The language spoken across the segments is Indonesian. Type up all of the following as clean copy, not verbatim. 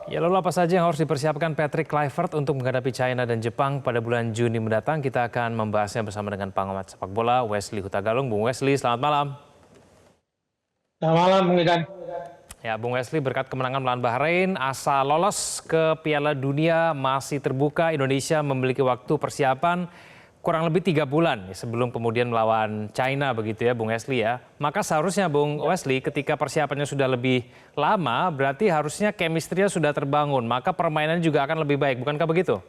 Ya, lalu apa saja yang harus dipersiapkan Patrick Kluivert untuk menghadapi China dan Jepang pada bulan Juni mendatang? Kita akan membahasnya bersama dengan pengamat sepak bola Wesley Hutagalung. Bung Wesley, selamat malam. Selamat malam, Bung Ikan. Ya, Bung Wesley, berkat kemenangan melawan Bahrain, asa lolos ke Piala Dunia masih terbuka. Indonesia memiliki waktu persiapan kurang lebih 3 bulan sebelum kemudian melawan China, begitu ya Bung Wesley ya. Maka seharusnya Bung Wesley ketika persiapannya sudah lebih lama, berarti harusnya chemistry-nya sudah terbangun, maka permainannya juga akan lebih baik, bukankah begitu?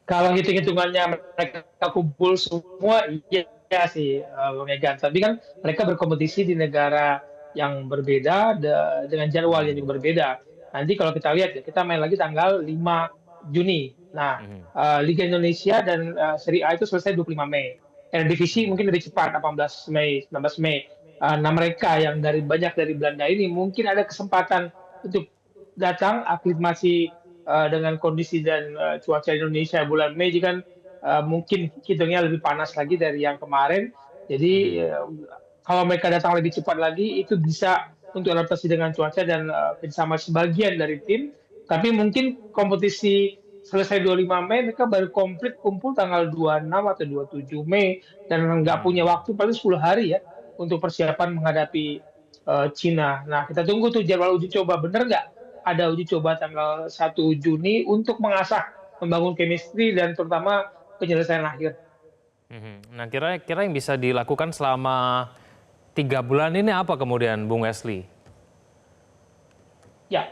Kalau hitung-hitungannya mereka kumpul semua, iya sih, Bung Egan. Tapi kan mereka berkompetisi di negara yang berbeda, dengan jadwal yang juga berbeda. Nanti kalau kita lihat ya, kita main lagi tanggal 5 Juni. Nah, Mhm, Liga Indonesia dan Serie A itu selesai 25 Mei. Divisi mhm, mungkin lebih cepat, 18 Mei, 19 Mei. Nah, mereka yang banyak dari Belanda ini mungkin ada kesempatan untuk datang aklimasi dengan kondisi dan cuaca Indonesia bulan Mei kan mungkin hitungnya lebih panas lagi dari yang kemarin. Jadi mhm. kalau mereka datang lebih cepat lagi itu bisa untuk adaptasi dengan cuaca dan bersama sebagian dari tim. Tapi mungkin kompetisi selesai 25 Mei mereka baru komplit kumpul tanggal 26 atau 27 Mei dan nggak punya Hmm. waktu paling 10 hari ya untuk persiapan menghadapi Cina. Nah, kita tunggu tuh jadwal uji coba bener nggak ada uji coba tanggal 1 Juni untuk mengasah, membangun chemistry dan terutama penyelesaian akhir. Mhm. Nah, kira-kira yang bisa dilakukan selama 3 bulan ini apa kemudian, Bung Wesley? Ya,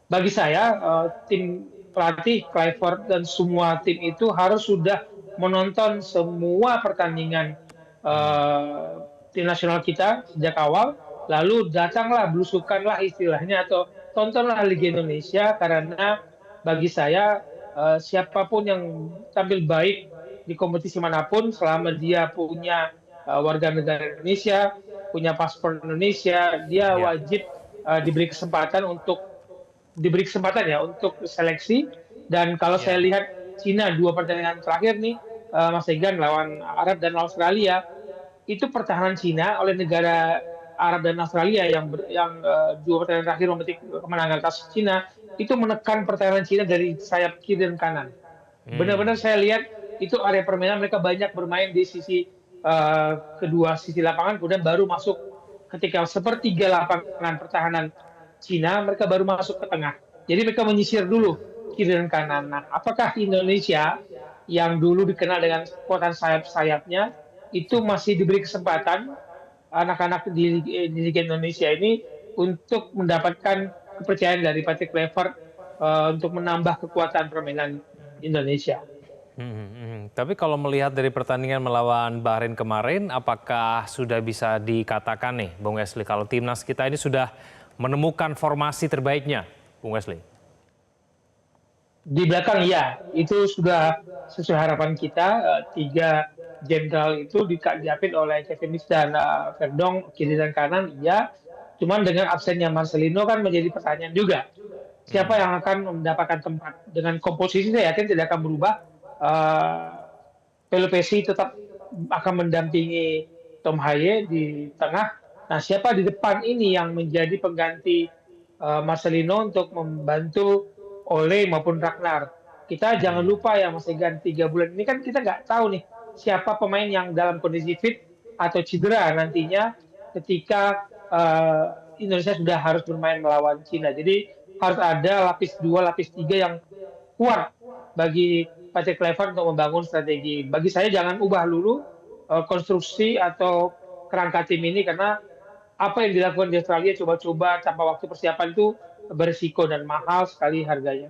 bagi saya tim pelatih Clifford dan semua tim itu harus sudah menonton semua pertandingan Hmm. eh, tim nasional kita sejak awal, lalu datanglah belusukanlah istilahnya atau tontonlah Liga Indonesia karena bagi saya siapapun yang tampil baik di kompetisi manapun selama dia punya warga negara Indonesia, punya paspor Indonesia, dia Ya. wajib diberi kesempatan ya untuk seleksi. Dan kalau saya Ya. lihat Cina 2 pertandingan terakhir nih, Mas Egan lawan Arab dan Australia, itu pertahanan Cina oleh negara Arab dan Australia yang 2 pertandingan terakhir memetik kemenangan atas Cina itu menekan pertahanan Cina dari sayap kiri dan kanan. Hmm. Benar-benar saya lihat itu area permainan mereka banyak bermain di sisi kedua sisi lapangan, kemudian baru masuk ketika sepertiga lapangan pertahanan Cina, mereka baru masuk ke tengah. Jadi mereka menyisir dulu kiri dan kanan. Nah, apakah Indonesia yang dulu dikenal dengan kekuatan sayap-sayapnya itu masih diberi kesempatan anak-anak di Liga Indonesia ini untuk mendapatkan kepercayaan dari Patrick Kluivert untuk menambah kekuatan permainan Indonesia. Mhm, mhm. Tapi kalau melihat dari pertandingan melawan Bahrain kemarin, apakah sudah bisa dikatakan nih, Bung Wesley, kalau timnas kita ini sudah menemukan formasi terbaiknya, Bung Wesley? Di belakang ya, itu sudah sesuai harapan kita. Tiga jenderal itu diapit oleh Kevin Nix dan Verdong kiri dan kanan, iya. Cuman dengan absennya Marcelino kan menjadi pertanyaan juga. Siapa Hmm. yang akan mendapatkan tempat? Dengan komposisi saya yakin tidak akan berubah. Uh, Pelupesi tetap akan mendampingi Tom Haye di tengah. Nah, siapa di depan ini yang menjadi pengganti Marcelino untuk membantu Ole maupun Ragnar? Kita jangan Hmm. lupa ya Mas Egan, 3 bulan ini kan kita nggak tahu nih siapa pemain yang dalam kondisi fit atau cedera nantinya ketika Indonesia sudah harus bermain melawan Cina. Jadi harus ada lapis 2, lapis 3 yang kuat bagi Patrick Kluivert untuk membangun strategi. Bagi saya jangan ubah dulu konstruksi atau kerangka tim ini karena apa yang dilakukan di Australia coba-coba tanpa waktu persiapan itu berisiko dan mahal sekali harganya.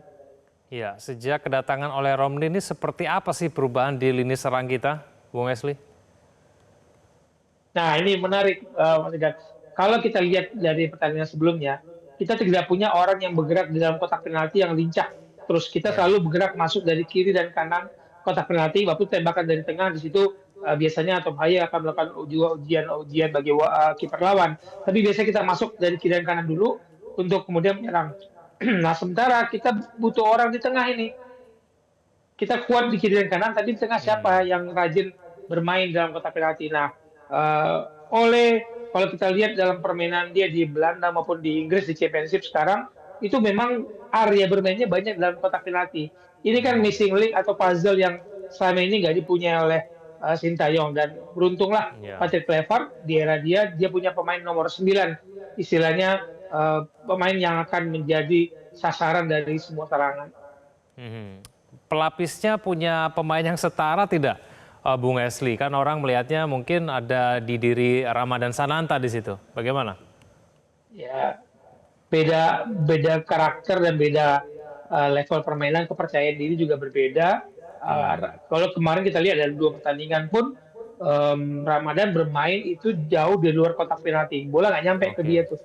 Ya, sejak kedatangan oleh Romney ini seperti apa sih perubahan di lini serang kita, Bung Wesley? Nah, ini menarik, Mas Igan. Kalau kita lihat dari pertandingan sebelumnya, kita tidak punya orang yang bergerak di dalam kotak penalti yang lincah. Terus kita Ya. selalu bergerak masuk dari kiri dan kanan kotak penalti, waktu tembakan dari tengah di situ biasanya Tom Haye akan melakukan ujian bagi kiper lawan. Tapi biasanya kita masuk dari kiri dan kanan dulu untuk kemudian menyerang. Nah, sementara kita butuh orang di tengah ini. Kita kuat di kiri dan kanan, tapi di tengah siapa Hmm. yang rajin bermain dalam kotak penalti? Nah, oleh kalau kita lihat dalam permainan dia di Belanda maupun di Inggris di Championship sekarang, itu memang area bermainnya banyak dalam kotak penalti. Ini kan missing link atau puzzle yang selama ini nggak dipunyai oleh Sintayong, dan beruntunglah Ya. Patrick Kluivert di era dia punya pemain nomor 9, istilahnya pemain yang akan menjadi sasaran dari semua serangan. Pelapisnya punya pemain yang setara tidak, Bung Esli? Kan orang melihatnya mungkin ada di diri Ramadan Sananta di situ. Bagaimana? Ya, beda karakter dan beda level permainan, kepercayaan diri juga berbeda. Kalau kemarin kita lihat ada 2 pertandingan pun Ramadan bermain itu jauh di luar kotak penalti, bola nggak nyampe ke dia tuh.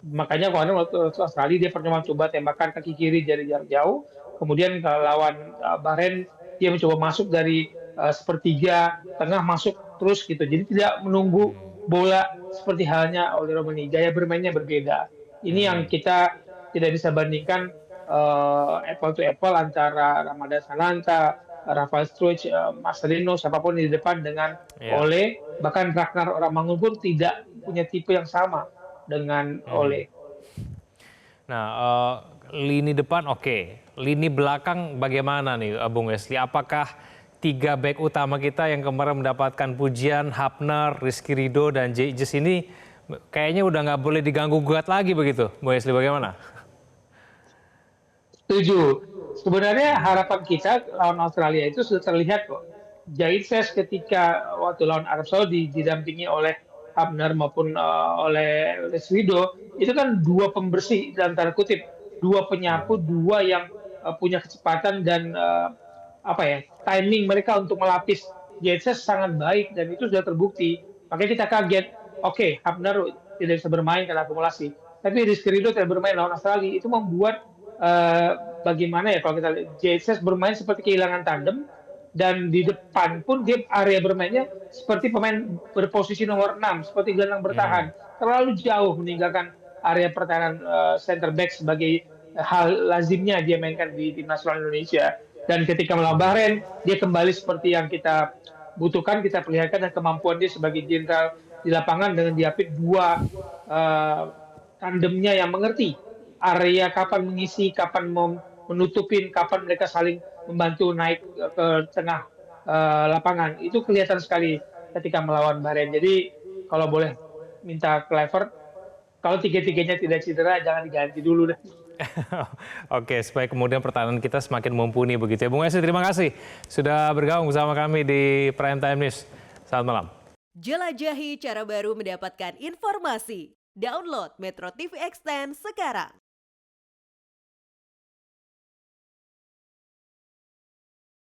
Makanya kemarin waktu Australia dia pernah coba tembakan kaki kiri dari jarak jauh, kemudian lawan Bahrain dia mencoba masuk dari sepertiga tengah, masuk terus gitu. Jadi tidak menunggu bola seperti halnya oleh Romani. Gaya bermainnya berbeda. Ini yang kita tidak bisa bandingkan apple to apple antara Ramadan Sananta, Rafael Struijk, Marcelino, siapapun di depan dengan Ole, bahkan Ragnar Oramangun pun tidak punya tipe yang sama dengan Ole. Nah, lini depan oke. Lini belakang bagaimana nih, Bung Esli? Apakah 3 bek utama kita yang kemarin mendapatkan pujian, Hapner, Rizky Ridho, dan Jejez ini kayaknya udah nggak boleh diganggu-gugat lagi begitu, Bung Esli, bagaimana? Setuju. Sebenarnya harapan kita lawan Australia itu sudah terlihat kok. Jejez ketika waktu lawan Arab Saudi didampingi oleh Hapner maupun oleh Ridho, itu kan 2 pembersih dalam tanda kutip, 2 penyapu, 2 yang punya kecepatan dan timing mereka untuk melapis Jejez sangat baik, dan itu sudah terbukti. Makanya kita kaget, oke, Hapner tidak bisa bermain karena akumulasi, tapi Rizky Ridho tidak bermain lawan Australia, itu membuat bagaimana ya kalau kita lihat Jejez bermain seperti kehilangan tandem, dan di depan pun dia area bermainnya seperti pemain berposisi nomor 6, seperti gelandang bertahan, terlalu jauh meninggalkan area pertahanan center back sebagai hal lazimnya dia mainkan di tim nasional Indonesia. Dan ketika melawan Bahrain, dia kembali seperti yang kita butuhkan, kita perlihatkan, dan kemampuan dia sebagai jenderal di lapangan dengan diapit 2 tandemnya yang mengerti area kapan mengisi, kapan menutupin, kapan mereka saling membantu naik ke tengah lapangan. Itu kelihatan sekali ketika melawan Bahrain. Jadi kalau boleh minta Kluivert, kalau 3-3-nya tidak cedera, jangan diganti dulu deh. Oke, supaya kemudian pertahanan kita semakin mumpuni begitu ya. Bung Esli, terima kasih sudah bergabung bersama kami di Prime Time News. Selamat malam. Jelajahi cara baru mendapatkan informasi. Download Metro TV Extend sekarang.